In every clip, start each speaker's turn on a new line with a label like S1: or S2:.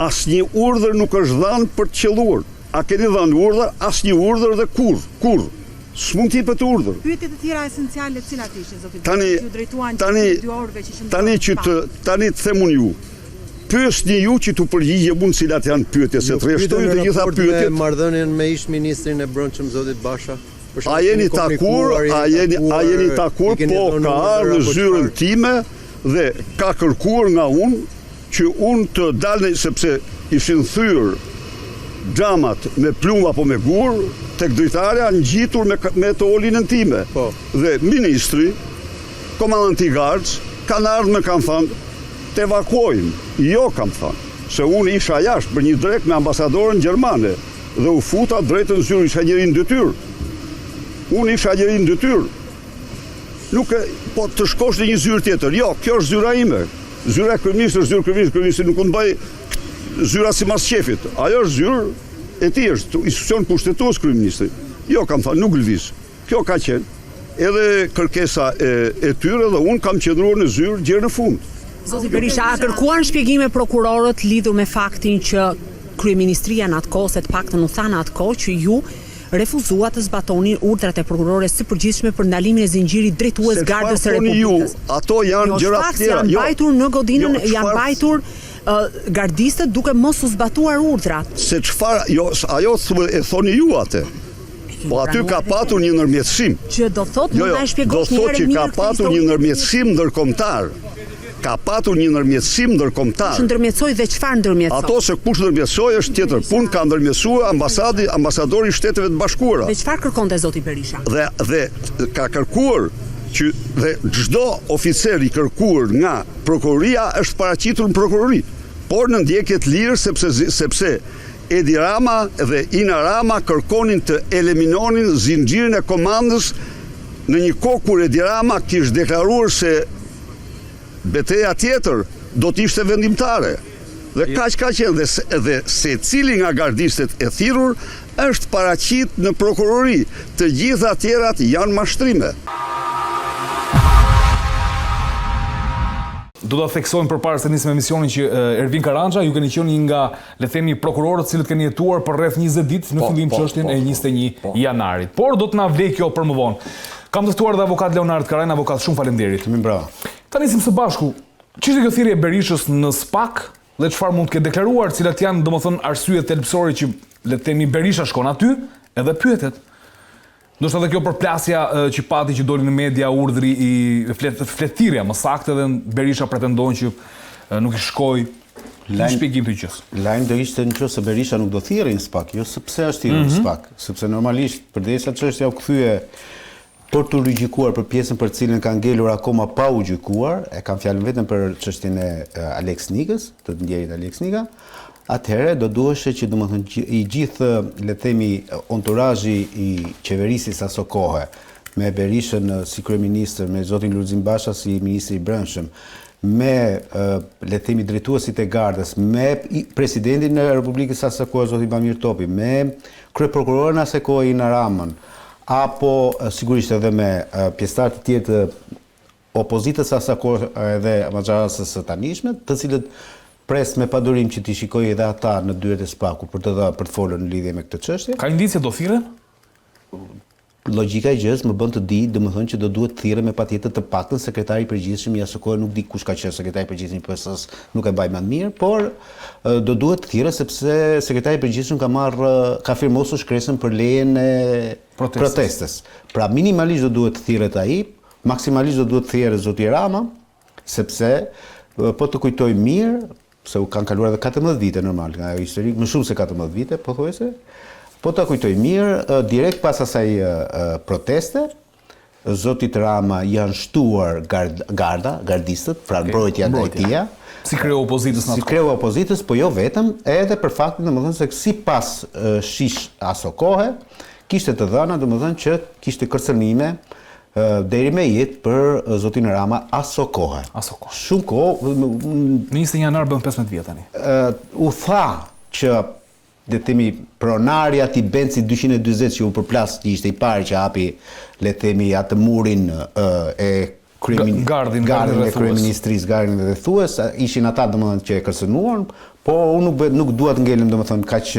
S1: asnjë urdhër nuk është dhënë për të qelluar. A keni dhënë urdhër? Asnjë urdhër dhe kur. S'mund t'i jepet urdhër.
S2: Pyetjet e tjera esenciale cilat ishin, zoti Berisha, ju drejtuan gjatë 2 orëve që ishim.
S1: Tani të themun ju. Pyesni ju që t'u përgjigje unë cilat janë pyetjet, se rreshtoj të gjitha pyetjet.
S3: Marrëdhënien me ish-ministrin e brendshëm zotit Basha.
S1: A jeni takur, po ka ardhur zyrën time dhe ka kërkuar nga unë që unë të dalë, sepse ishin thyrë xhamat me plumë apo me gur, tek drejtarja ngjitur me tolinën time. Dhe ministri, komandanti Garç, kanë ardhur me kanë thënë të evakuojmë. Jo, kam thënë, se unë isha jashtë për një drek me ambasadorën gjermane dhe u futa drejtën zyrë, isha njëri në detyrë. Unë isha njëri në detyrë. Nuk po të shkosh në një zyrë tjetër. Jo, kjo është zyra ime. Zyra e kryeministrit nuk unë bëj zyra si mas qefit. Ajo është zyrë e tij, është institucion pushtetues kryeministri. Jo, kam thënë, nuk lëviz. Kjo ka qenë. Edhe kërkesa e tyre dhe unë kam qëndruar në zyrë deri në fund.
S4: Zoti Berisha, a kërkuan shpjegime prokurorët lidhur me faktin që kryeministria në atë kohë, se të paktën u tha në atë kohë që ju refuzuat të zbatonin urdhrat e prokurores së përgjithshme për ndalimin e zinxhirit drejtues Gardës së Republikës?
S1: Ato janë gjëra të tjera.
S4: Janë mbajtur në godinën, janë mbajtur gardistët duke mos u zbatuar urdhrat.
S1: Se çfarë, jo, ajo e thoni ju atë. Po aty ka patur një ndërmjetësim.
S4: Që do thotë mund ta shpjegosh një herë mirë.
S1: Do thotë që ka patur një ndërmjetësim ndërkombëtar. Ka patur një ndërmjetësim ndërkombëtar.
S4: Kush ndërmjetësoi dhe çfarë ndërmjetësoi?
S1: Ato se kush ndërmjetësoi është tjetër punë, ka ndërmjetësuar ambasadori i Shteteve të Bashkuara.
S4: Dhe çfarë kërkonte zoti Berisha?
S1: Dhe ka kërkuar që dhe çdo oficer i kërkuar nga prokuroria është paraqitur në prokurori, por në ndjekje të lirë sepse Edi Rama dhe Ina Rama kërkonin të eliminonin zinxhirin e komandës në një kohë kur Edi Rama kishte deklaruar se betejë tjetër do të ishte vendimtare. Dhe kaq ka qenë dhe secili nga gardistët e thirrur është paraqit në prokurori. Të gjitha tjerat janë mashtrime.
S5: Do ta theksojmë përpara se nisim emisionin që Ervin Karranxha, ju keni qenë një nga, le të themi, prokurorët cilët keni jetuar për rreth 20 ditë në fillim çështjen e 21 janarit. Por do të na vlej kjo për më vonë. Kam të ftuar dhe avokat Leonard Karajn, avokat, shumë faleminderit.
S3: Bravo.
S5: Ta nisim së bashku. Ç'ishte kjo thirrje e Berishës në SPAK dhe çfarë mund të ketë deklaruar, cilat janë domethënë arsyet thelbësore që, le të themi, Berisha shkon aty edhe pyetet. Ndoshta edhe kjo përplasja që pati që doli në media urdhri i fletëtirja më saktë dhe Berisha pretendon që nuk i shkoi. Shpjegim të gjës.
S3: Lajm do ishte nëse Berisha nuk do thirrej në SPAK, jo sepse është thirrur në SPAK, sepse normalisht përdesha çështja u kthye për të rigjikuar për pjesën për cilën kanë ngelur akoma pa u gjykuar, e kam fjalën vetëm për çështjen e Alex Nikës, të ndjerit Alex Nika. Atëherë do duheshe që domethënë i gjithë, le të themi, entourazhi i qeverisjes aso kohe, me Berishën si kryeministër, me zotin Lulzim Basha si ministri i brendshëm, me le të themi drejtuesit e Gardës, me presidentin e Republikës asaj kohe zotin Bamir Topi, me kryeprokurorin asaj kohe Ina Ramën, apo sigurisht edhe me pjesëtar të tjerë të opozitës asaj kohe edhe maxharasës së tanishme, të cilët pres me padurim që t'i shikoj edhe ata në dyert e SPAK-ut për të folur në lidhje me këtë çështje.
S5: Ka indicie do thirren?
S3: Logjika e gjës më bën të di, domethënë që do duhet thirrë me patjetër të paktën sekretari i përgjithshëm i asaj kohe, nuk di kush ka qenë sekretari i përgjithshëm i PS-s, nuk e mbaj mend mirë, por do duhet thirrë sepse sekretari i përgjithshëm ka firmosur shkresën për lejen e protestës. Pra minimalisht do duhet thirret ai, maksimalisht do duhet thirrë zoti Rama, sepse po të kujtoj mirë, se u kanë kaluar edhe 14 vite normal, nga histori më shumë se 14 vite, pothuajse. Po ta kujtoj mirë, direkt pas asaj proteste, zotit Rama janë shtuar gardistët, pra mbrojtja ndaj tij.
S5: Si kreu opozitës në atë kohë.
S3: Si kreu opozitës, po jo vetëm, edhe për faktin domethënë se sipas shish aso kohe, kishte të dhëna domethënë që kishte kërcënime deri me jetë për zotin Rama aso kohë. Shumë kohë.
S5: Në 21 janar bën 15 vjet tani.
S3: U tha që dhe themi pronarja ti Benci 240 që u përplas, që ishte i pari që hapi, le themi, atë murin e gardin e kryeministrisë, gardin e thues, ishin ata domethënë që e kërcënuan, Po unë nuk dua të ngelem, domethënë kaq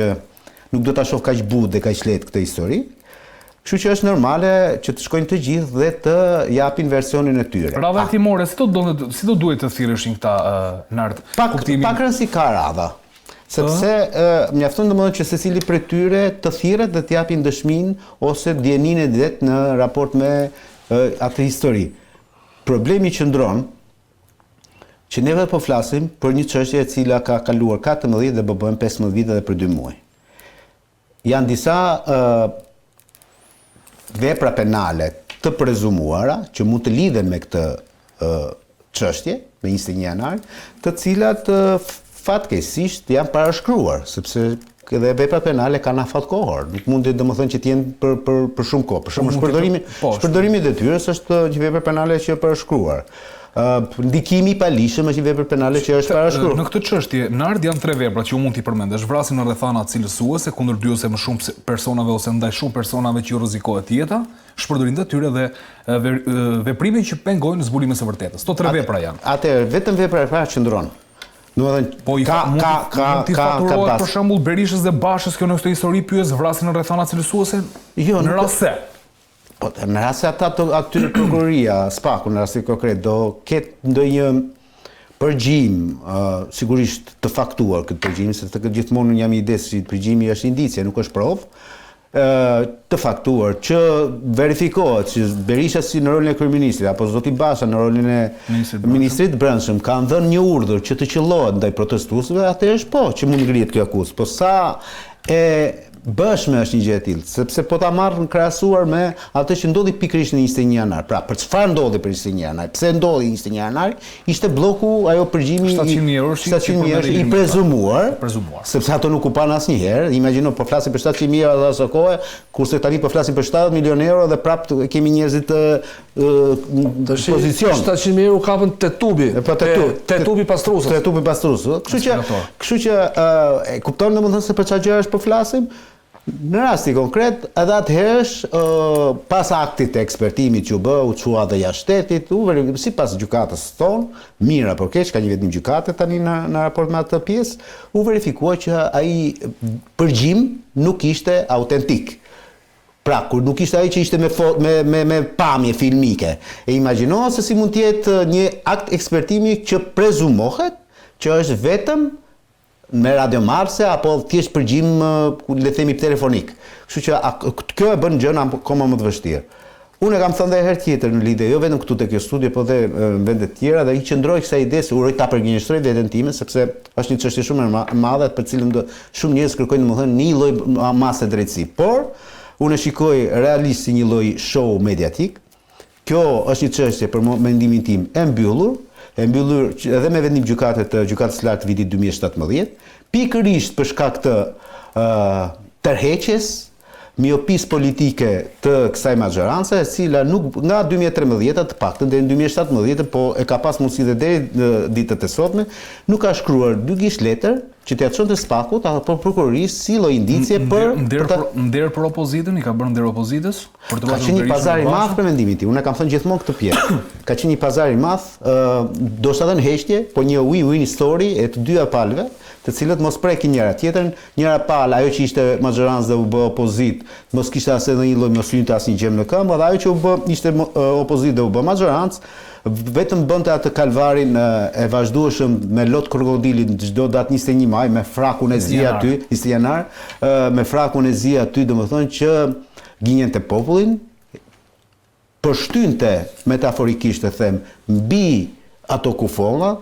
S3: nuk do ta shoh kaq butë dhe kaq lehtë këtë histori. Kështu që është normale që të shkojnë të gjithë dhe të japin versionin e tyre.
S5: Radha hetimore, si do duhet të thirrëshin këta nart?
S3: Pak rëndësi ka radha. Sepse mjafton domethënë që secili prej tyre të thirret dhe të japin dëshminë ose dieninë e vet në raport me atë histori. Problemi qëndron që neve po flasim për një çështje e cila ka kaluar 14 dhe bëhen 15 vite dhe për 2 muaj. Janë disa vepra penale të prezumuara që mund të lidhen me këtë çështje, me 21 janar, të cilat fatkeqësisht janë parashkruar, sepse edhe vepra penale kanë afat kohor. Nuk mundi domethënë që të jenë për shumë kohë. Për shembull, shpërdorimi i detyrës është një vepër penale që është parashkruar. Ndikimi i palishëm është një vepër penale që është parashkruar.
S5: Në këtë çështje, nard janë 3 vepra që u mund t'i përmendesh: vrasjen në rrethana cilësuese kundër 2 ose më shumë personave ose ndaj shumë personave që ju rrezikohet jeta, shpërdorim detyrë dhe veprimin që pengojnë zbulimin e së vërtetës. Këto 3 vepra janë.
S3: Atëherë, vetëm vepra e parë qëndron.
S5: Po ka për shembull Berishës dhe Bashës kjo në këtë histori pyes vrasjen në rrethana cilësuese? Jo, në rast se.
S3: Po në rast se aty në prokuroria, SPAK-u në rastin konkret do ketë ndonjë përgjim, sigurisht të faktuar këtë përgjim, se të gjithmonë jam i idesë që përgjimi është indicie, nuk është provë, të faktuar që verifikohet që Berisha si në rolin e kryeministrit apo zoti Basha në rolin e ministrit brendshëm kanë dhënë një urdhër që të qellohet ndaj protestuesve, atëherë po që mund ngrihet kjo akuzë. Po sa e bëshme është një gjë e tillë, sepse po ta marr në krahasuar me atë që ndodhi pikërisht në 21 janar. Pra, për çfarë ndodhi për 21 janar? Pse ndodhi 21 janar? Ishte bloku, ajo përgjimi
S5: 700.000 euro
S3: i prezumuar, sepse ato nuk u pan asnjëherë. Imagjino po flasim për 700.000 euro dhe asaj kohe, kurse tani po flasim për 70 milionë euro dhe prapë kemi njerëzit në pozicion.
S6: 700.000 euro kapën te tubi. Te tubi pastrusës.
S3: Te tubi pastrusës. Kështu që e kupton domethënë se për çfarë gjëra është po flasim? Në rasti konkret, edhe atëherësh, pas aktit të ekspertimit që u bë, u çua dhe jashtë shtetit, sipas gjykatës tonë, mirë apo keq, ka një vetëm gjykate tani në raport me atë pjesë, u verifikua që ai përgjim nuk ishte autentik. Pra, kur nuk ishte ai që ishte me pamje filmike. E imagjino se si mund të jetë një akt ekspertimi që prezumohet që është vetëm me radiomarse apo thjesht përgjim le themi telefonik. Kështu që kjo e bën gjën akoma më të vështirë. Unë e kam thënë edhe herë tjetër në lidhje, jo vetëm këtu te kjo studio, po edhe në vende të tjera, dhe i qëndroj kësaj ide se uroj ta përgjigjëstroj veten time, sepse është një çështje shumë e madhe për cilën shumë njerëz kërkojnë domethënë një lloj mase drejtësi. Por unë e shikoj realisht si një lloj show mediatik. Kjo është një çështje për mendimin tim e mbyllur edhe me vendim gjykatës lartë të vitit 2017, pikërisht për shkak të tërheqjes, miopisë politike të kësaj maxhoranse, e cila nuk nga 2013 të paktën deri në 2017, po e ka pas mundësi dhe deri në ditët e sotme, nuk ka shkruar 2 gishtë letër që t'ia çonte SPAK-ut apo prokurorisë si lloj indicie për
S5: nder për opozitën, i ka bërë nder opozitës për të
S3: ka qenë një pazar i madh për mendimin tim. Unë kam thënë gjithmonë këtë pjesë. Ka qenë një pazar i madh, do të thënë heqje, po një win-win story e të dyja palëve, të cilët mos prekin njëra tjetrën, njëra palë ajo që ishte maxhorancë dhe u bë opozitë, mos kishte asnjë një lloj mos lynte asnjë gjë në këmbë, dhe ajo që u bë ishte opozitë dhe u bë maxhorancë, vetëm bënte atë kalvarin e vazhdueshëm me lot krokodilit çdo datë 21 maj me frakun e zi aty, 20 janar, me frakun e zi aty, domethënë që gënjente popullin, përshtynte metaforikisht të them mbi ato kufonga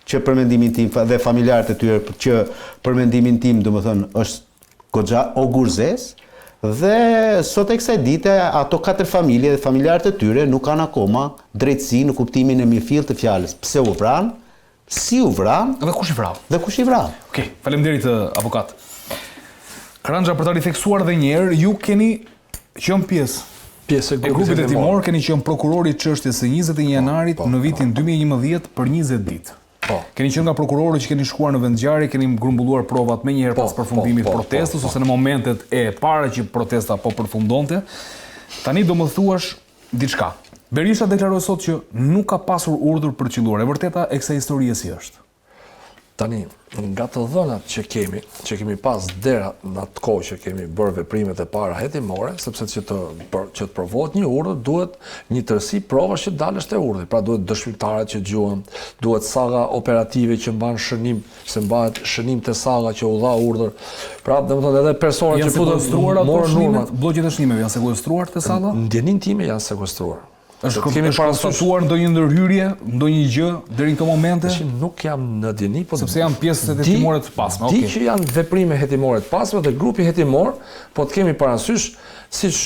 S3: që për mendimin tim dhe familjarët e tyre që për mendimin tim domethënë është goxha ogurzes. Dhe sot e kësaj dite ato 4 familje dhe familjarët e tyre nuk kanë akoma drejtësi në kuptimin e mirëfillt të fjalës. Pse u vran? Si u vran?
S5: Dhe kush i vrau?
S3: Dhe kush i vrau?
S5: Okej, faleminderit avokat. Karanja, për ta ritheksuar edhe një herë, ju keni qenë pjesë e grupit hetimor, keni qenë prokurori i çështjes së 21 janarit në vitin 2011 për 20 ditë. Keni qenë nga prokurori që keni shkuar në vendngjarje, keni grumbulluar provat më njëherë pas përfundimit protestës ose në momentet e para që protesta po përfundonte. Tani do më thuash diçka. Berisha deklaroi sot që nuk ka pasur urdhër për qelluar. E vërteta e kësaj historie si është?
S6: Tani, nga të dhënat që kemi pas dera në atë kohë që kemi bërë veprimet e para hetimore, sepse që të provohet një urdhër, duhet një tërësi provash që dalësht e urdhrit. Pra duhet dëshmitarët që gjuhen, duhet saga operative që mban shënim, se mbahet shënim të saga që u dha urdhër. Pra, domethënë edhe persona që
S5: sekuestruar ato shënimet, blloqet e shënimeve janë sekuestruar te saga?
S6: Ndjenin time janë sekuestruar.
S5: Kemi konstatuar ndonjë ndërhyrje, ndonjë gjë deri në këto momente?
S6: Nuk jam në djeni, po
S5: sepse janë pjesë hetimore të pasme.
S6: Di që janë veprime hetimore të pasme dhe grupi hetimor, po të kemi parasysh, siç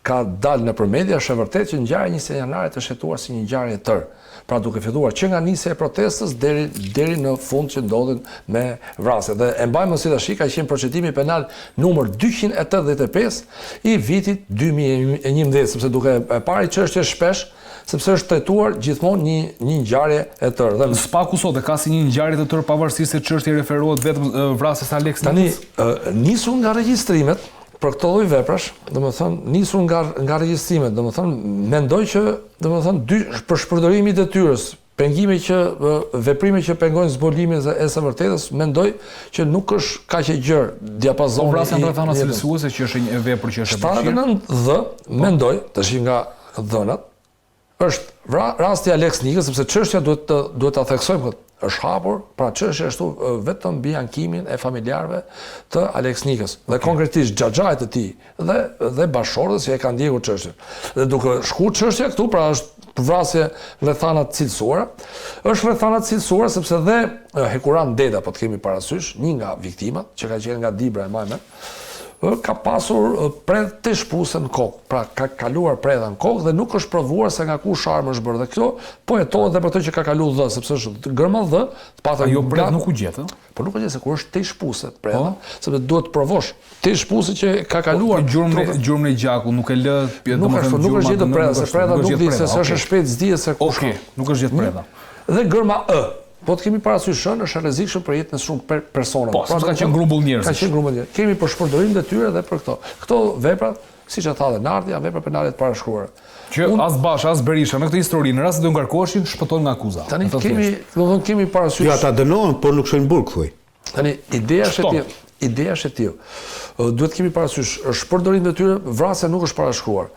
S6: ka dalë nëpër media, është e vërtetë që ngjarja 20 janarit është hetuar si një ngjarje e tërë. Pra duke filluar që nga nisja e protestës deri në fund që ndodhin me vrasje. Dhe e mbajmë si tash ka qenë procedimi penal numër 285 i vitit 2011, sepse duke e parë çështje shpesh, sepse është trajtuar gjithmonë një ngjarje e tërë. Dhe
S5: SPAK-u sot e ka si një ngjarje të tërë pavarësisht se çështja referohet vetëm vrasjes Alex Nikës.
S6: Tani nisur nga regjistrimet për këto lloj veprash, domethënë nisur nga regjistrimet, domethënë mendoj që domethënë për shpërdorimi i detyrës, veprime që pengojnë zbolimin e së vërtetës, mendoj që nuk është kaq e gjerë diapazoni.
S5: Vrasja rrethana cilësuese që është një vepër që është e vështirë.
S6: 79 mendoj, tash nga dhënat, është rasti Alex Nikës, sepse çështja duhet ta theksojmë këtë. Është hapur, pra çështja është vetëm mbi ankimin e familjarëve të Alex Nikës dhe konkretisht xhaxhait të tij dhe bashkëshortës që e kanë ndjekur çështjen. Dhe duke shkuar çështja këtu, pra është vrasje rrethana të cilësuara, është rrethana të cilësuara sepse dhe Hekuran Deda, po të kemi parasysh, një nga viktimat që ka qenë nga Dibra e Majme, ka pasur predh të shpuse në kokë, pra ka kaluar predha në kokë dhe nuk është provuar se nga ku sharmë është bërë. Dhe kjo po jetohet dhe për të që ka kalu dhë, sepse është gërma dhë,
S5: ajo predh nuk u gjetë.
S6: Po nuk u gjetë se kur është të shpuse predha, sepse duhet të provosh të shpuse që ka kaluar.
S5: Gjurmën e gjakut nuk e lë,
S6: nuk është gjetë predha, se predha nuk di se është shpejt zdihet se ku
S5: shkon. Nuk është gjetë predha.
S6: Dhe gërma po të kemi parasysh është e rrezikshëm për jetën e shumë personave.
S5: Po, ka qenë grumbull njerëzish.
S6: Ka qenë grumbull njerëzish. Kemi për shpërdorim detyre dhe për këto. Këto vepra, siç e tha dhe Nardi, janë vepra penale të parashkruara.
S5: Që as Bash, as Berisha në këtë histori, në rast se do ngarkoheshin, shpëtojnë nga akuzat.
S6: Tani kemi parasysh.
S3: Jo, ata dënohen, por nuk shkojnë burg, thuaj.
S6: Tani ideja është e tillë. Duhet kemi parasysh, shpërdorim detyre, vrasja nuk është parashkruar.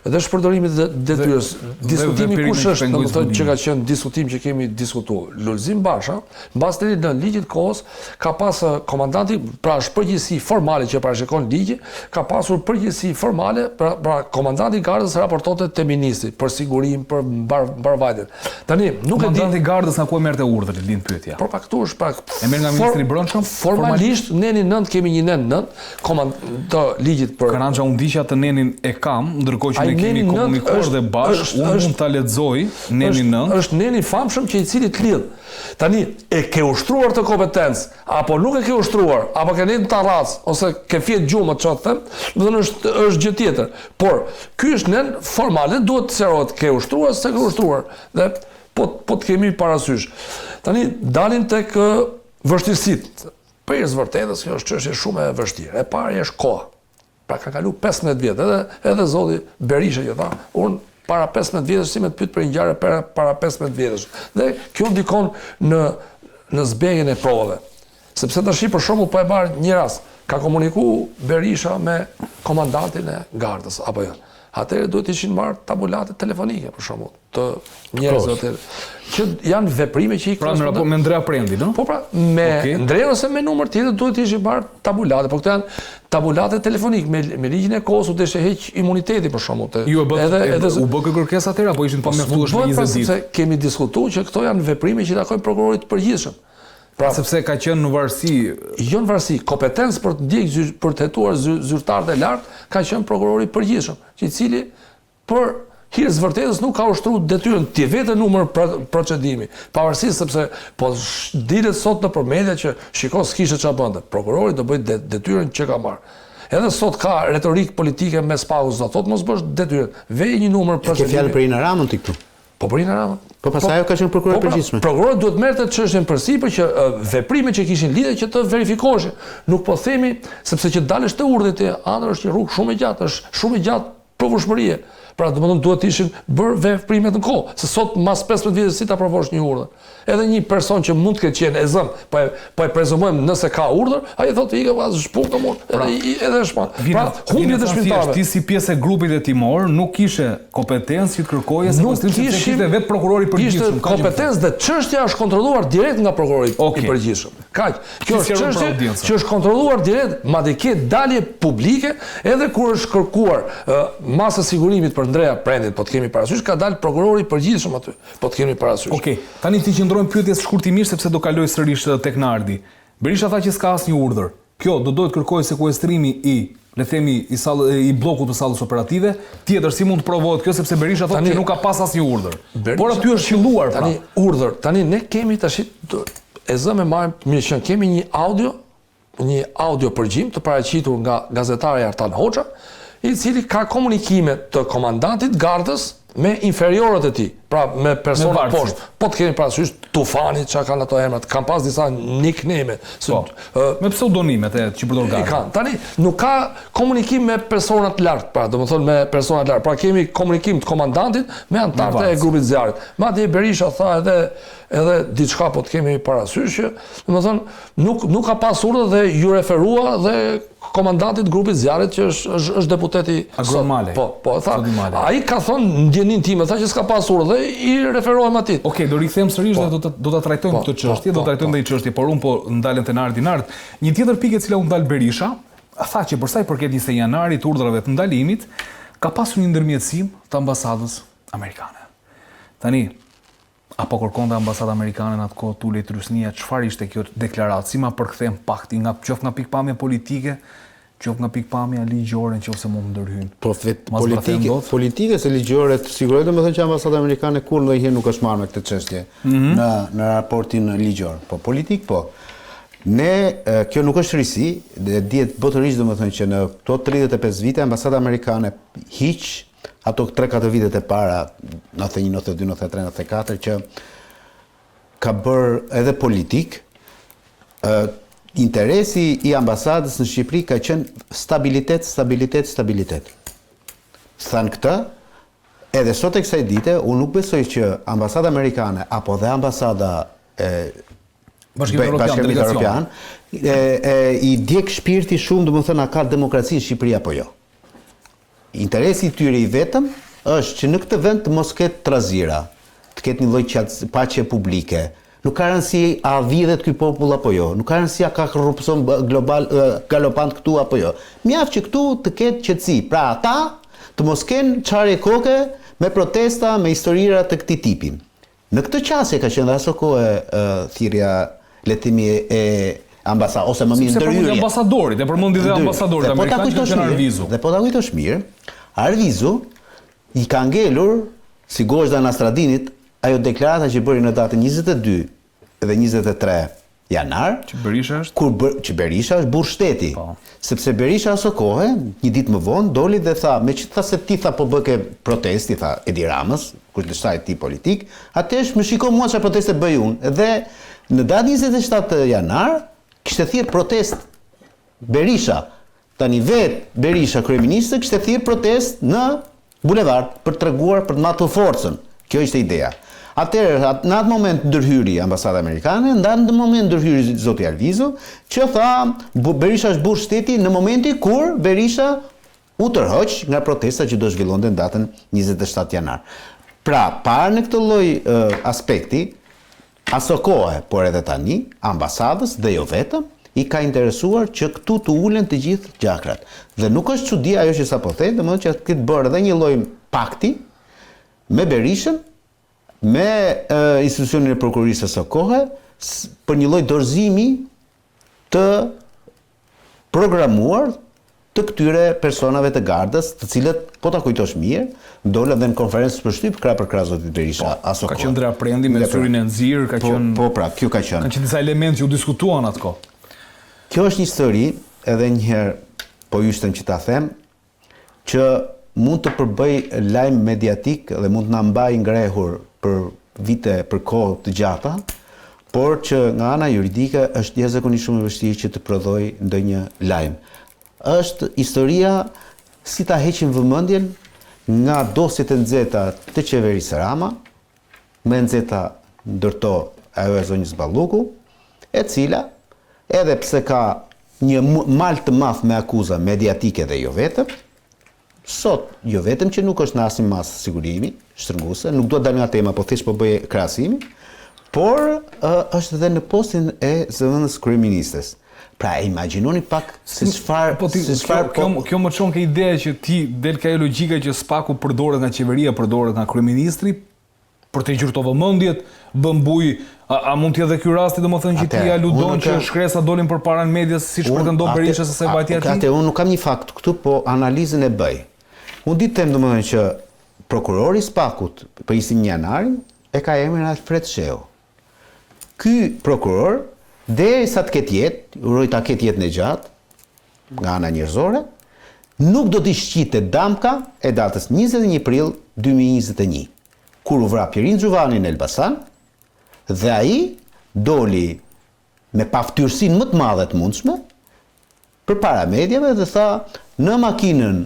S6: Dhe shpërdorimi i detyrës, diskutimi kush është, domethënë që ka qenë diskutim që kemi diskutuar. Lulzim Basha, mbas deri në ligjit kohës, ka pas komandanti, pra është përgjegjësi formale që parashikon ligji, ka pasur përgjegjësi formale, pra komandanti i gardës raportonte te ministri për sigurinë, për mbarvajtjen. Tani nuk e di
S5: komandanti i gardës nga ku e merrte urdhrin, lind pyetja.
S6: Por pak këtu është pak.
S5: E merr nga ministri i Brendshëm?
S6: Formalisht neni 9 kemi një nen 9 të ligjit për
S5: Karanxha unë di që atë nenin e kam, ndërkohë që ne kemi komunikuar dhe bashkë, unë mund ta lexoj nenin 9.
S6: Është neni famshëm që i cili të lidh. Tani e ke ushtruar të kompetencë, apo nuk e ke ushtruar, apo ke nën tarrac ose ke fjet gjumë çfarë them, do të thonë është gjë tjetër. Por ky është nen formale, duhet të sqarohet ke ushtruar se ke ushtruar. Dhe po të kemi parasysh. Tani dalin tek vështirësitë. Për së vërtetës, kjo është çështje shumë e vështirë. E parë është koha. Pra ka kalu 15 vjetë, edhe zoti Berisha që tha, unë para 15 vjetësh si me të pyet për një ngjarje para 15 vjetësh. Dhe kjo ndikon në zbegjen e provave. Sepse tash për shembull po e marr një rast, ka komunikuar Berisha me komandantin e gardës apo jo. Atëherë duhet ishin marrë tabulate telefonike për shembull të njerëzve që janë veprime që i
S5: pra në raport me Ndrea Prendi, no?
S6: Po pra, me Ndrea ose me numër tjetër duhet ishin marrë tabulate, po këto janë tabulate telefonike me ligjin e kohës u deshe heq imuniteti për shembull.
S5: Ju u bë kërkesë atëherë apo ishin pa mjaftuar me 20 ditë?
S6: Kemi diskutuar që këto janë veprime që i takojnë prokurorit të përgjithshëm.
S5: Pra, sepse ka qenë në varësi,
S6: jo në varësi, kompetencë për të ndjekur për të hetuar zyrtarët e lartë ka qenë prokurori i përgjithshëm, i cili për hir të vërtetës nuk ka ushtruar detyrën ti vetë numër procedimi, pavarësisht sepse po dilet sot në media që shikoj s'kishte çfarë bënte. Prokurori do bëj detyrën që ka marrë. Edhe sot ka retorikë politike mes pauzës, do thotë mos bësh detyrën. Vej një numër procedimi.
S3: Ke fjalë për Ina Ramën ti këtu?
S6: Po për Ina Ramën.
S3: Po pastaj ajo ka qenë prokuror përgjithshëm.
S6: Prokurori duhet merrte çështjen përsipër që veprimet që kishin lidhje që të verifikoheshin. Nuk po themi sepse që dalësh te urdhri te ëndër është një rrugë shumë e gjatë, është shumë e gjatë provueshmërie. Pra domethënë duhet të ishin bërë veprimet në kohë, se sot mas 15 vjetësh si ta provosh një urdhër. Edhe një person që mund të ketë qenë e zëm, po e prezumojmë nëse ka urdhër, ai thotë ikë pas shpuk të mund, edhe shpa. Pra humbjet e shpintarëve.
S5: Ti si pjesë e grupit e timor nuk kishe kompetencë që të kërkoje sekwestrim sepse kishte vetë prokurori i përgjithshëm.
S6: Kishte kompetencë dhe çështja është kontrolluar direkt nga prokurori i përgjithshëm. Kaq. Kjo është çështje që është kontrolluar direkt, madje ke dalje publike, edhe kur është kërkuar masa sigurimit për Ndreja Prendit, po të kemi parasysh, ka dalë prokurori i përgjithshëm aty, po të kemi parasysh.
S5: Okej, tani ti qëndrojmë pyetjes shkurtimisht sepse do kaloj sërish tek Nardi. Berisha tha që s'ka asnjë urdhër. Kjo do duhet kërkojë sekuestrimi le themi i bllokut të sallës operative. Tjetër si mund të provohet kjo sepse Berisha thotë që nuk ka pas asnjë urdhër. Por aty është qelluar pra.
S6: Tani urdhër, tani ne kemi tash e zëmë marrim mirë që kemi një audio përgjim të paraqitur nga gazetari Artan Hoxha, i cili ka komunikime të komandantit gardës me inferiorët e tij, pra me persona poshtë. Po të kemi parasysh Tufani, çka kanë ato emrat, kanë pas disa nickname,
S5: me pseudonimet që përdor garda.
S6: Kanë. Tani nuk ka komunikim me persona të lartë, pra domethënë me persona të lartë. Pra kemi komunikim të komandantit me anëtarët e grupit zjarrit. Madje Berisha tha edhe diçka po të kemi parasysh që domethënë nuk ka pas urdhër dhe ju referua dhe komandantit grupit zjarrit që është deputeti
S5: Agromale.
S6: Po, tha. Ai ka thonë ndjenin time, tha që s'ka pas urdhër dhe i referohem atij.
S5: Okej, do rikthehem sërish dhe do ta trajtojmë këtë çështje, do ta trajtojmë dhe një çështje, por unë po ndalem te Nardi. Një tjetër pikë e cila u ndal Berisha, tha që për sa i përket 20 janarit urdhrave të ndalimit, ka pasur një ndërmjetësim të ambasadës amerikane. Tani, apo kërkonte ambasada amerikane në atë kohë Tulej Trysnia, çfarë ishte kjo deklaratë? Si ma përkthem pakti qoftë nga pikpamja politike, qoftë nga pikpamja ligjore, nëse mund ndërhyjnë.
S3: Po politike se ligjore sigurisht domethënë që ambasada amerikane kur ndonjëherë nuk është marrë me këtë çështje në raportin ligjor. Po politik po. Kjo nuk është risi, dihet botërisht domethënë që në këto 35 vite ambasada amerikane hiq ato 3-4 vitet e para, 91, 92, 93, 94, që ka bërë edhe politik. Interesi i ambasadës në Shqipëri ka qenë stabilitet. Thanë këtë, edhe sot e kësaj dite, unë nuk besoj që ambasada amerikane, apo dhe ambasada Bashkimit Evropian, i djeg shpirti shumë, domethënë a ka demokraci në Shqipëri apo jo. Interesi i tyre i vetëm është që në këtë vend të mos ketë trazira, të ketë një lloj paqe publike. Nuk ka rëndësi a vidhet ky popull apo jo, nuk ka rëndësi a ka korrupsion global galopant këtu apo jo. Mjaft që këtu të ketë qetësi. Pra ata të mos kenë çarje koke me protesta, me historira të këtij tipi. Në këtë çështje ka qenë aso kohë thirrja letimi e ambasadë ose më mirë ndërhyrje.
S5: Ambasadorit, e përmendi dhe ambasadorit amerikan që janë Arvizu.
S3: Dhe po ta kujtosh mirë, Arvizu i ka ngelur si Gozhda Nastradinit ajo deklarata që bëri në datën 22 dhe 23 janar,
S5: që Berisha
S3: është burr shteti. Sepse Berisha aso kohë, një ditë më vonë, doli dhe tha, meqenëse se ti tha po bëke protesti, tha Edi Ramës, kundërshtar i tij politik, atëherë më shiko mua çfarë proteste bëj unë. Dhe në datën 27 janar kishte thirr protest Berisha. Tani vetë Berisha kryeministri kishte thirr protest në bulevard për treguar për të matur forcën. Kjo ishte ideja. Atëherë, në atë moment ndërhyri ambasada amerikane, në moment ndërhyri zoti Arvizu, që tha Berisha është burr shteti në momenti kur Berisha u tërhoq nga protesta që do zhvillonte në datën 27 janar. Pra, parë në këtë lloj aspekti, aso kohë, por edhe tani, ambasadës dhe jo vetëm, i ka interesuar që këtu të ulen të gjithë gjakrat. Dhe nuk është çudi ajo që sapo the, domethënë që këtë bërë edhe një lloj pakti me Berishën, me institucionin e prokurorisë së kohë, për një lloj dorëzimi të programuar të këtyre personave të gardës, të cilët, po ta kujtosh mirë, dolën dhe në konferencë për shtyp krah për krah zoti Berisha aso kohë.
S5: Ka qenë Ndreja Prendi me syrin e nxirr, ka qenë.
S3: Po pra, kjo ka qenë.
S5: Kanë qenë disa elementë që u diskutuan atë kohë.
S3: Kjo është një histori, edhe një herë po jyshtem që ta them, që mund të përbëj lajm mediatik dhe mund të na mbajë ngrehur për vite, për kohë të gjata, por që nga ana juridike është jashtëzakonisht shumë e vështirë që të prodhoj ndonjë lajm. Është historia si ta heqim vëmendjen nga dosjet e nxehta të qeverisë Rama, me nxehta ndërto ajo e zonjës Balluku, e cila, edhe pse ka një mal të madh me akuza mediatike dhe jo vetëm, sot jo vetëm që nuk është në asnjë mas sigurimi, shtrënguese, nuk do të dal nga tema, po thjesht po bëj krahasimi, por është edhe në postin e zëvendës kryeministres. Pra, imagjinoni pak se çfarë
S5: kjo më çon ke ideja që ti del ka logjika që SPAK-u përdoret nga qeveria, përdoret nga kryeministri për të gjurto vëmendjet, bën buj, a mund të jetë ky rasti domethënë që ti aludon që shkresa dolin përpara në medias siç pretendon Berisha se vajti aty?
S3: Atë unë nuk kam një fakt këtu, po analizën e bëj. Unë di të them domethënë që prokurori i SPAK-ut për 21 janarin e ka emrin Alfred Sheu. Ky prokuror derisa të ketë jetë, uroj ta ketë jetën e gjatë nga ana njerëzore, nuk do t'i shqite damka e datës 21 prill 2021, kur u vra Pirin Xhuvani në Elbasan, dhe ai doli me paftyrsinë më të madhe të mundshme përpara mediave dhe tha në makinën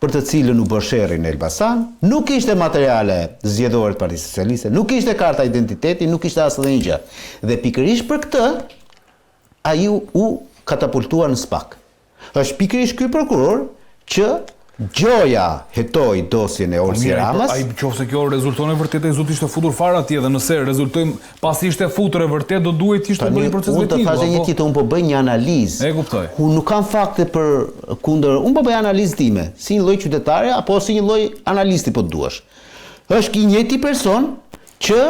S3: për të cilën u bë sherrri në Elbasan, nuk ishte materiale zgjedhore të Partisë Socialiste, nuk ishte karta identiteti, nuk ishte asnjë gjë. Dhe pikërisht për këtë ai u katapultua në SPAK. Është pikërisht ky prokuror që gjoja hetoi dosjen e Olsi Ramës.
S5: Ai nëse kjo rezulton e vërtetë, zoti ishte futur fare atje dhe nëse rezultojmë pasi ishte futur e vërtet, do duhet ishte bërë proces vetimi.
S3: Unë të thashë një titull, unë po bëj një analizë.
S5: E kuptoj.
S3: Unë nuk kam fakte për kundër, unë po bëj analizë time, si një lloj qytetare apo si një lloj analisti po duash. Është i njëjti person që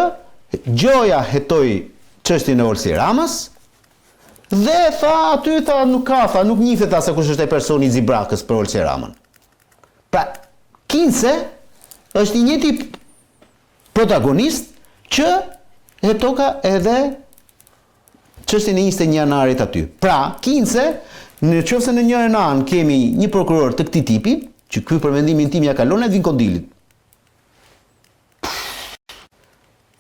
S3: gjoja hetoi çështjen e Olsi Ramës dhe nuk njihet as kush është ai personi i Zibrakës për Olsi Ramën. Pra, Kinse është i njëjti protagonist që hetoka edhe çështjen e 21 janarit aty. Pra, Kinse, nëse në njërin anë kemi një prokuror të këtij tipi, që ky për mendimin tim ja kalon Edvin Kondilit.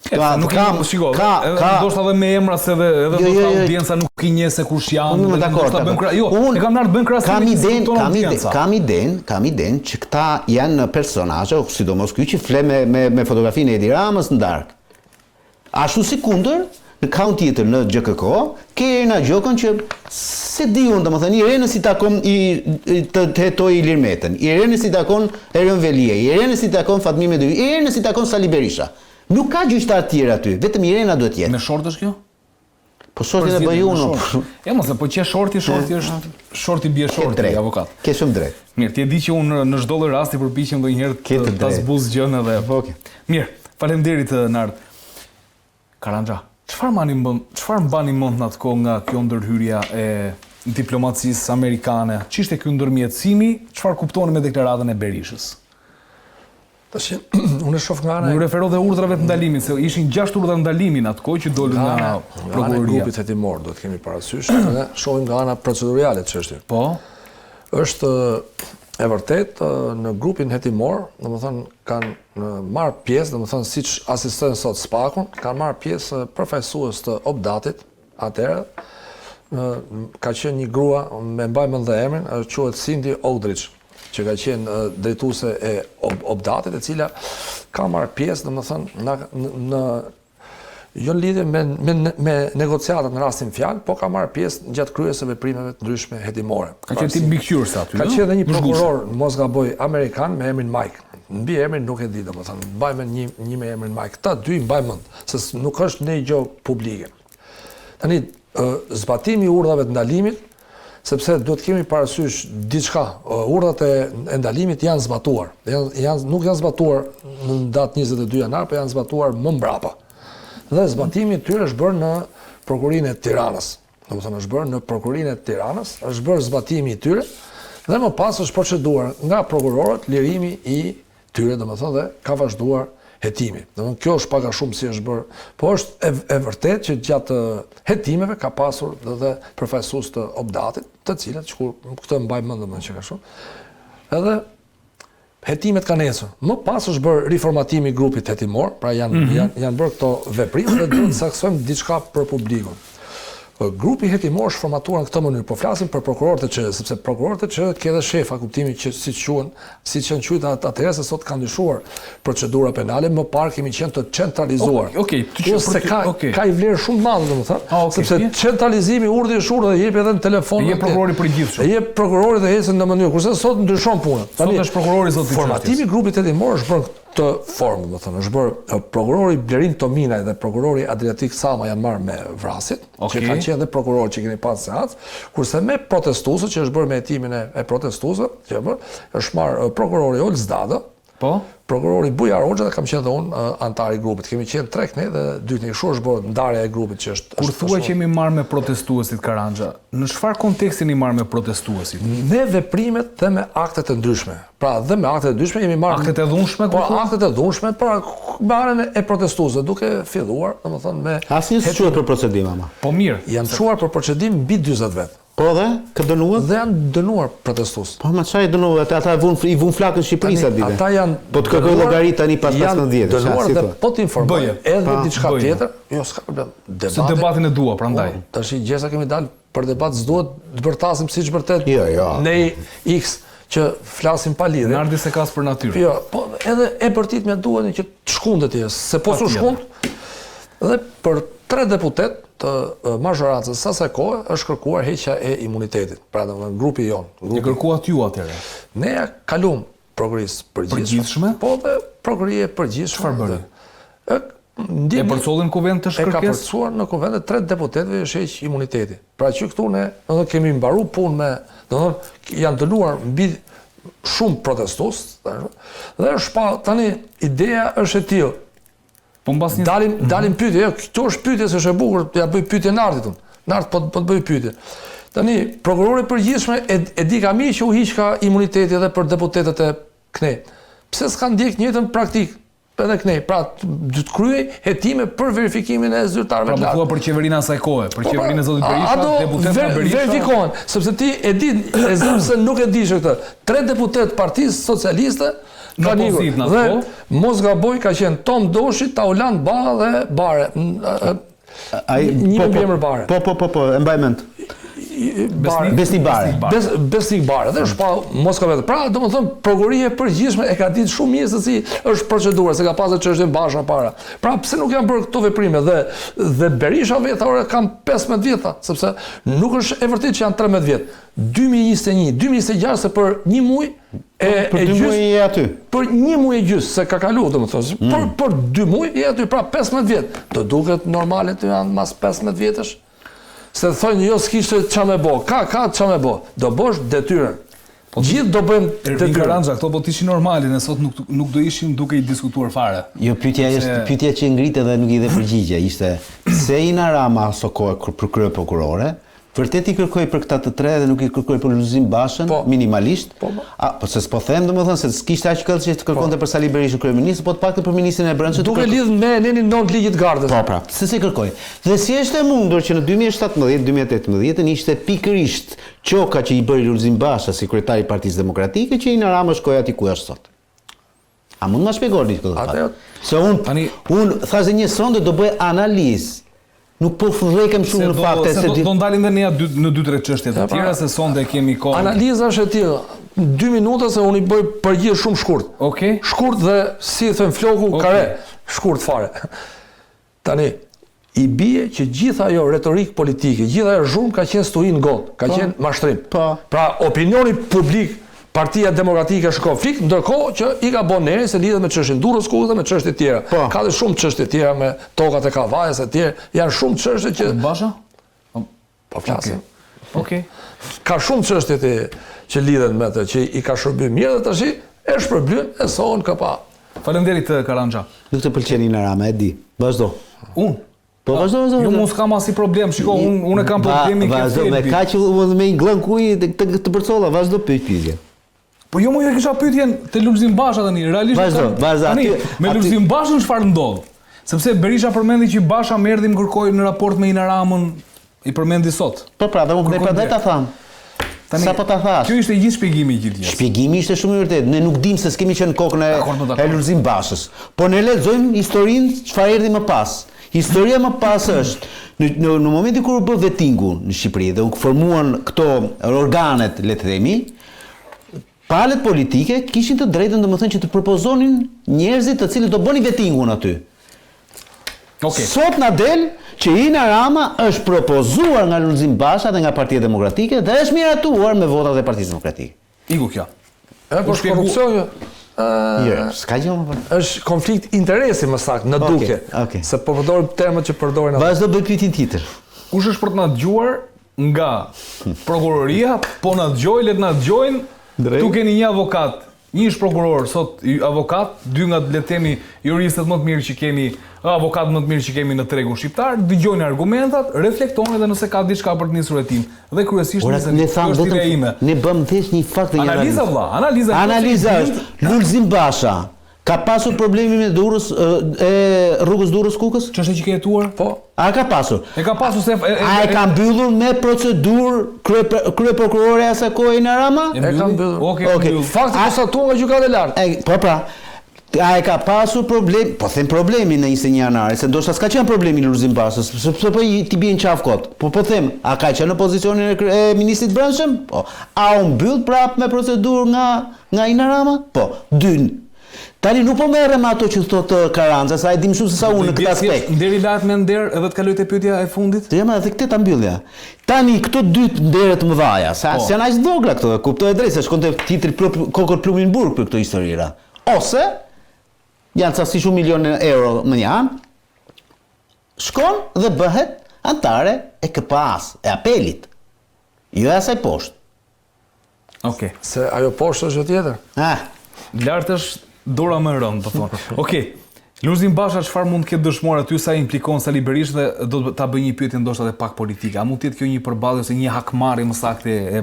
S5: Nuk kam ndoshta edhe me emra se edhe ndoshta audienca nuk i njeh se kush janë. E kam ardhur bën krahasim.
S3: Kam iden që këta janë personazhe, sidomos ky që fle me fotografinë e Edi Ramës në darkë. Ashtu si kundër, në kaun tjetër në GKK, ke Irena Gjokën që se di unë, domethënë Irena si takon të hetoj Ilir Metën, Irena si takon Erion Velie, Irena si takon Fatmir Medui, Irena si takon Sali Berisha. Nuk ka gjyqtar të tjerë aty, vetëm Irena duhet jetë.
S5: Me short është kjo?
S3: Po shortin e bëj unë.
S5: Ja mos e po që shorti është shorti bie shorti avokat.
S3: Ke shumë drejt.
S5: Mirë, ti e di që unë në çdo lloj rasti përpiqem ndonjëherë ta zbuz gjën edhe.
S3: Okej.
S5: Mirë, faleminderit Nard. Karandra, çfarë mbani mend në atë kohë nga kjo ndërhyrja e diplomacisë amerikane? Ç'ishte ky ndërmjetësimi? Çfarë kuptoni me deklaratën e Berishës?
S6: Tash unë e shoh nga ana.
S5: Unë refero dhe urdhrave të ndalimit, se ishin 6 urdhra ndalimi në atë kohë që dolën nga prokuroria.
S6: Grupit hetimor do të kemi parasysh, edhe shohim nga ana procedurale çështjen.
S5: Po.
S6: Është e vërtet në grupin hetimor, domethënë kanë marrë pjesë, domethënë siç asistojnë sot SPAK-un, kanë marrë pjesë përfaqësues të Obdatit, atëherë ka qenë një grua, me mbaj mend dhe emrin, quhet Cindy Aldrich, që ka qenë drejtuese e Obdatit, e cila ka marrë pjesë, domethënë në jo në lidhje me negociatat në rastin fjalë, po ka marrë pjesë gjatë kryesë veprimeve të ndryshme hetimore.
S5: Ka qenë tip mbikëqyrës aty.
S6: Ka qenë edhe një prokuror, mos gaboj, amerikan me emrin Mike. Mbi emrin nuk e di, domethënë, mbaj mend një me emrin Mike. Këta dy mbaj mend, se nuk është ndonjë gjë publike. Tani zbatimi i urdhave të ndalimit, sepse duhet kemi parasysh diçka, urdhat e ndalimit janë zbatuar. Nuk janë zbatuar në datë 22 janar, por janë zbatuar më mbrapa. Dhe zbatimi i tyre është bërë në Prokurinë e Tiranës. Domethënë është bërë në Prokurinë e Tiranës, është bërë zbatimi i tyre dhe më pas është proceduar nga prokurorët lirimi i tyre, domethënë, dhe ka vazhduar hetimi. Domethënë kjo është pak a shumë si është bërë, po është e vërtetë që gjatë hetimeve ka pasur edhe përfaqësues të Obdatit, të cilët këtë mbaj mend domethënë që ka shumë. Edhe hetimet kanë ecur. Më pas është bërë riformatimi i grupit hetimor, pra janë bërë këto veprime dhe duhet të saksojmë diçka për publikun. Grupi hetimor është formatuar në këtë mënyrë, po flasim për prokurorët e ÇE, sepse prokurorët e ÇE ke dhe shefa, kuptimi që siç janë quajtur atëherë se sot ka ndryshuar procedura penale, më parë kemi qenë të centralizuar. Se ka i vlerë shumë madhe, domethënë, sepse centralizimi urdhë është urdhë, jep edhe në telefon.
S5: Jep prokurori përgjithshëm.
S6: Jep prokurori dhe ecën në mënyrë, kurse sot ndryshon puna.
S5: Sot është prokurori zoti.
S6: Formatimi i grupit hetimor është bërë këtë formë, domethënë, është bërë prokurori Blerin Tominaj dhe prokurori Adriatik Sama janë marrë me vrasit, që kanë qenë dhe prokurorë që keni pasur seancë, kurse me protestuesët që është bërë me hetimin e protestuesëve, që është marrë prokurori Olz Dada, prokurori Bujar Hoxha dhe kam qenë dhe unë antar i grupit. Kemi qenë 3 ne dhe 2 ne. Kështu është bërë ndarja e grupit që është.
S5: Kur thua që jemi marrë me protestuesit Karanja, në çfarë kontekstin i marrë me protestuesit?
S6: Me veprimet dhe me aktet e ndryshme. Pra dhe me aktet e ndryshme jemi marrë.
S5: Aktet e dhunshme?
S6: Po aktet e dhunshme, pra marrën e protestuesve, duke filluar, domethënë me
S3: asnjë s'quhet për procedim ama.
S5: Po mirë.
S6: Janë çuar për procedim mbi 40 vet.
S3: Po dhe ka dënuar?
S6: Dhe janë dënuar protestues.
S3: Po ma çfarë dënuar? Ata i vun flakën Shqipërisë atë ditë.
S6: Ata janë
S3: po të kërkoj llogari tani pas 15 vjetësh.
S6: Dënuar dhe po të informoj edhe diçka tjetër. Jo, s'ka problem.
S5: Se debatin e dua, prandaj.
S6: Tash gjesa kemi dalë për debat, s'duhet të bërtasim siç vërtet.
S3: Jo.
S6: Ne X që flasim pa lidhje.
S5: Nardi se kas për natyrë.
S6: Jo, po edhe e përtit më duhet që të shkundet se po su shkund. Dhe për 3 deputet të mazhorancës së asaj kohe është kërkuar heqja e imunitetit. Pra domethënë grupi jon.
S5: E kërkuat ju atëherë.
S6: Ne ja kalum prokurisë përgjithshme. Po dhe prokuria e përgjithshme.
S5: Çfarë bëri? E përcollën kuvent të shkërkesë?
S6: E ka përcuar në kuvent 3 deputetëve është heq imuniteti. Pra që këtu ne kemi mbaruar punë me, domethënë janë dënuar mbi shumë protestues, dhe është pa tani ideja është e tillë.
S5: Po mbas një
S6: dalim pyetje, jo, këtu është pyetje se është e bukur, ja bëj pyetje Nardit. Nard po të bëj pyetje. Tani prokurori përgjithshme e di ka mirë që u hiq ka imuniteti edhe për deputetët e KNE. Pse s'ka ndjek njëjtën praktikë edhe KNE? Pra, do të kryej hetime për verifikimin e zyrtarëve të lartë.
S5: Pra, po thua për qeverinë asaj kohe, për qeverinë e zotit Berisha, deputetët e Berisha.
S6: Verifikohen, sepse ti e di, se nuk e dishe këtë. 3 deputet Partisë Socialiste kanë ikur. Dhe mos gaboj ka qenë Tom Doshi, Tauland Ba dhe Bare. Një emër Bare.
S3: Po, e mbaj mend. Besnik Bare.
S6: Besnik Bare. Dhe është pa mos ka vetë. Pra, domethënë prokuria e përgjithshme e ka ditë shumë mirë se si është procedura, se ka pasur çështjen Basha para. Pra, pse nuk janë bërë këto veprime dhe Berisha vetë kanë 15 vjeta, sepse nuk është e vërtetë që janë 13 vjet. 2021, 2026 se për një muaj
S3: për 2 muaj je aty.
S6: Për 1 muaj e gjysmë se ka kaluar domethënë. Për 2 muaj je aty, pra 15 vjet. Do duket normale të janë mas 15 vjetësh. Se thonë jo s'kishte ç'a më bë. Ka ç'a më bë. Do bësh detyrën. Gjithë do bëjmë
S5: detyrën. Karanja, këto po ishin normale, ne sot nuk do ishim duke i diskutuar fare.
S3: Jo, pyetja që ngritet dhe nuk i dhe përgjigje ishte se Ina Rama aso kohë për krye prokurore, vërtet i kërkoj për këta të 3 dhe nuk i kërkoj për Lulzim Bashën, minimalisht. Po se s'po them domethënë se s'kishte aq këllë që të kërkonte për Sali Berishën kryeminist, po të paktën për ministrin e Brendshëm.
S6: Duke lidh me nenin non ligjit Gardës.
S3: Po, pra, se kërkoj. Dhe si është e mundur që në 2017-2018 ishte pikërisht qoka që i bëri Lulzim Basha si kryetari i Partisë Demokratike që Ina Rama shkoi aty ku është sot. A mund ma shpjegoni këtë? Se unë thashë një sonde do bëj analizë. Nuk po fudhrekem shumë në fakte se
S5: do ndalim dhe ne në 2-3 çështje të tjera se sonde kemi kohë.
S6: Analiza është e tillë. 2 minuta se unë i bëj përgjigje shumë shkurt.
S5: Okej.
S6: Shkurt dhe si thën floku kare, shkurt fare. Tani i bie që gjitha ajo retorikë politike, gjitha ajo zhurmë ka qenë stuhi në gotë, ka qenë mashtrim. Pra opinioni publik Partia Demokratike është konflikt, ndërkohë që i ka bën njerëz se lidhet me çështjen Durrës Kullës dhe me çështje tjera. Ka dhe shumë çështje tjera me tokat e Kavajës e tjera, janë shumë çështje që
S5: Basha?
S6: Po flasim.
S5: Okej.
S6: Ka shumë çështje që lidhen me atë, që i ka shërbyer mirë dhe tash e shpërblyen e sohen këpa.
S5: Faleminderit Karanja.
S3: Nuk të pëlqen Ina Rama, e di. Vazhdo.
S5: Unë?
S3: Po vazhdo.
S5: Jo, mos kam asnjë problem. Shiko, unë kam problemin
S3: këtë. Vazhdo me kaq me nglën kuj të përcolla, vazhdo pyetje.
S5: Po jo më kisha pyetjen te Lulzim Basha tani, realisht.
S3: Vazhdo.
S5: Me Lulzim Bashën çfarë ndodh? Sepse Berisha përmendi që Basha më erdhi më kërkoi në raport me Ina Ramën, i përmendi sot.
S3: Po pra, dhe unë prandaj ta tham. Sa po ta thash?
S5: Kjo ishte gjithë shpjegimi i gjithë.
S3: Shpjegimi ishte shumë i vërtetë. Ne nuk dimë se s'kemi qenë në kokën e Lulzim Bashës. Po ne lexojmë historinë çfarë erdhi më pas. Historia më pas është, në momentin kur u bë vettingu në Shqipëri dhe u formuan këto organet, le të themi, palët politike kishin të drejtën domethënë që të propozonin njerëzit të cilët do bënin vettingun aty.
S5: Okay.
S3: Sot na del që Ina Rama është propozuar nga Lulzim Basha dhe nga Partia Demokratike dhe është miratuar me votat e Partisë Demokratike.
S5: Iku kjo.
S6: Po korrupsioni
S3: S'ka gjë më parë.
S6: është konflikt interesi më saktë, në duke.
S3: Okay.
S6: Se po përdorim termat që përdorin ata.
S3: Vazhdo bëj pyetjen tjetër.
S5: Kush është për të na dëgjuar nga prokuroria, po na dëgjoj, le të na dëgjojnë. Tu keni një avokat, një ish prokuror, sot avokat, dy nga le të themi juristët më të mirë që kemi, avokat më të mirë që kemi në tregun shqiptar, dëgjojnë argumentat, reflektoni edhe nëse ka diçka për të nisur hetim. Dhe kryesisht
S3: ne bëm thjesht një fakt dhe një
S5: analizë vëlla,
S3: analiza është Lulzim Basha ka pasur problemi me Durrës rrugës Durrës-Kukës?
S5: Ç'është që ke jetuar?
S6: Po.
S3: A ka pasur?
S5: E ka pasur se
S3: A e ka mbyllur me procedurë krye prokurore asaj kohe Ina Rama?
S6: E ka mbyllur.
S5: Okej.
S6: Fakti konstatuar nga gjykata e lartë.
S3: Po pra, a e ka pasur problem, po them problemi në 21 janari, se ndoshta s'ka qenë problemi Lulzim Bashës, sepse po ti bien qaf kot. Po them, a ka qenë në pozicionin e ministrit brendshëm? Po. A u mbyll prapë me procedurë nga Ina Rama? Po. Dyn. Tani nuk po merrem ato që thotë Karanca, sa e dim shumë se sa unë në këtë aspekt.
S5: Nderi lahet me nder edhe të kaloj te pyetja e fundit.
S3: Të jam edhe këtë ta mbyllja. Tani këto dy ndere të mëdha, sa janë aq vogla këto, kuptoj drejt se shkonte titri kokër plumin burg për këto historira. Ose janë ca si shumë milionë euro më janë. Shkon dhe bëhet antare e KPA-s, e apelit. Jo e asaj poshtë.
S5: Okej.
S6: Se ajo poshtë është gjë tjetër.
S5: Lart është dora më e rëndë, po thonë. Okej. Lulzim Basha çfarë mund të ketë dëshmuar aty sa implikon Sali Berisha dhe do ta bëj një pyetje ndoshta edhe pak politike. A mund të jetë kjo një përballje ose një hakmarrje më saktë e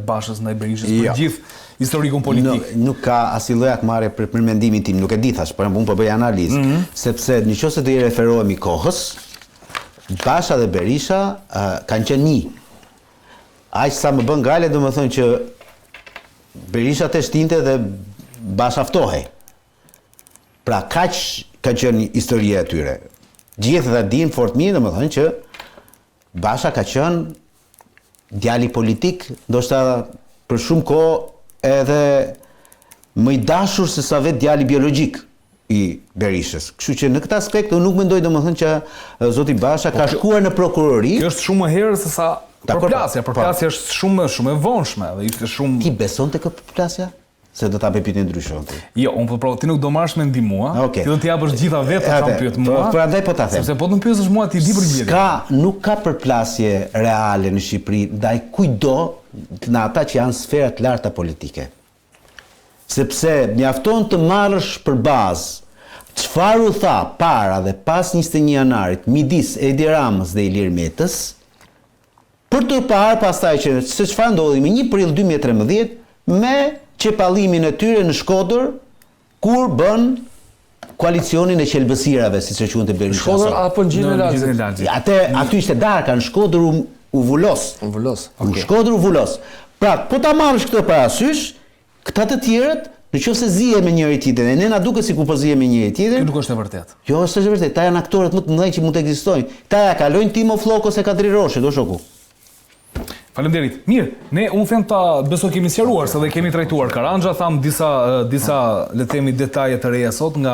S5: Bashës ndaj Berishës për gjithë historikun politik?
S3: Nuk ka asnjë lloj hakmarrje për mendimin tim, nuk e di thash, por unë po bëj analizë, sepse nëse do i referohemi kohës, Basha dhe Berisha kanë qenë një. Aq sa më bën gale, domethënë që Berisha të shtinte dhe Basha ftohej. Pra kaq ka qenë historia e tyre. Gjithë dhe dinë fort mirë, domethënë që Basha ka qenë djali politik, ndoshta për shumë kohë edhe më i dashur se sa vetë djali biologjik i Berishës. Kështu që në këtë aspekt unë nuk mendoj domethënë që zoti Basha ka shkuar në prokurori.
S5: Kjo është shumë më herë se sa përplasja është shumë e vonshme dhe ishte shumë.
S3: Ti beson te kjo përplasja? Se do ta bëj pyetje ndryshon ti.
S5: Jo, unë po ti nuk do marrësh me ndihmua. Ti do të japësh gjitha vetë çfarë pyet mua.
S3: Po prandaj po ta them.
S5: Sepse po të më pyesësh mua ti di për gjë.
S3: Nuk ka përplasje reale në Shqipëri ndaj kujdo në ata që janë sfera të larta politike. Sepse mjafton të marrësh për bazë çfarë u tha para dhe pas 21 janarit midis Edi Ramës dhe Ilir Metës, për të parë pastaj që se çfarë ndodhi me 1 prill 2013 me çepallimin e tyre në Shkodër kur bën koalicionin e qelbësirave, siç e quajnë Berisha.
S6: Shkodër apo Gjinë Laçi?
S3: Aty ishte darka, në Shkodër u vulos. Në Shkodër u vulos. Pra, po ta marrësh këtë parasysh, këta të tjerët, nëse zihen me njëri tjetrin, ne na duket sikur po zihen me njëri tjetrin.
S5: Kjo nuk është e vërtetë.
S3: Jo, është e vërtetë. Ta janë aktorët më të mëdhenj që mund të ekzistojnë. Ta ja kalojnë Timo Flokos e Kadri Roshi, do shoku.
S5: Faleminderit. Mirë, unë them ta besoj kemi sqaruar se dhe kemi trajtuar Karanxha, tham disa le të themi detaje të reja sot nga